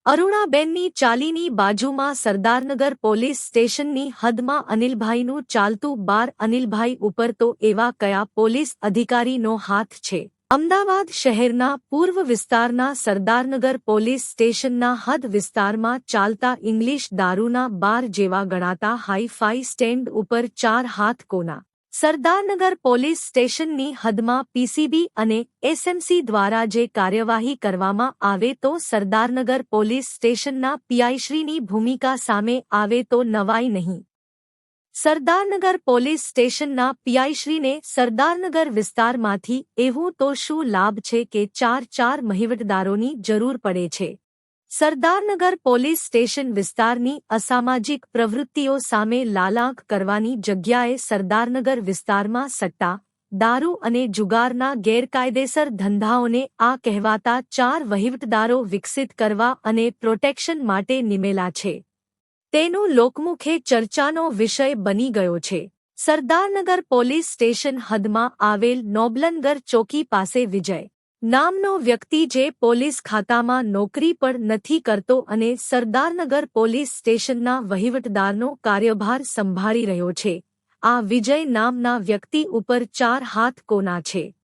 અરુણાબેનની ચાલીની બાજુમાં સરદારનગર પોલીસ સ્ટેશનની હદમાં અનિલભાઈનું ચાલતું બાર. અનિલભાઈ ઉપર તો એવા કયા પોલીસ અધિકારીનો હાથ છે? અમદાવાદ શહેરના પૂર્વ વિસ્તારના સરદારનગર પોલીસ સ્ટેશનના હદ વિસ્તારમાં ચાલતા ઇંગ્લિશ દારૂના બાર જેવા ગણાતા હાઈ-ફાઈ સ્ટેન્ડ ઉપર 4 હાથ કોના? સરદારનગર પોલીસ સ્ટેશનની હદમાં પીસીબી અને એસએમસી દ્વારા જે કાર્યવાહી કરવામાં આવે તો સરદારનગર પોલીસ સ્ટેશનના પીઆઈશ્રીની ભૂમિકા સામે આવે તો નવાઈ નહીં. સરદારનગર પોલીસ સ્ટેશનના પીઆઈશ્રીને સરદારનગર વિસ્તારમાંથી એવું તો શું લાભ છે કે 4 વહીવટદારોની જરૂર પડે છે? સરદારનગર પોલીસ સ્ટેશન વિસ્તારની અસામાજિક પ્રવૃત્તિઓ સામે લાલાંક કરવાની જગ્યાએ સરદારનગર વિસ્તારમાં સટ્ટા, દારૂ અને જુગારના ગેરકાયદેસર ધંધાઓને આ કહેવાતા 4 વહીવટદારો વિકસિત કરવા અને પ્રોટેક્શન માટે નિમેલા છે. તેનું લોકમુખે ચર્ચાનો વિષય બની ગયો છે. સરદારનગર પોલીસ સ્ટેશન હદમાં આવેલ નોબલનગર ચોકી પાસે વિજય નામનો વ્યક્તિ જે પોલીસ ખાતામાં નોકરી પણ નથી કરતો અને સરદારનગર પોલીસ સ્ટેશનના વહીવટદારનો કાર્યભાર સંભાળી રહ્યો છે. આ વિજય નામના વ્યક્તિ ઉપર 4 હાથ કોના છે?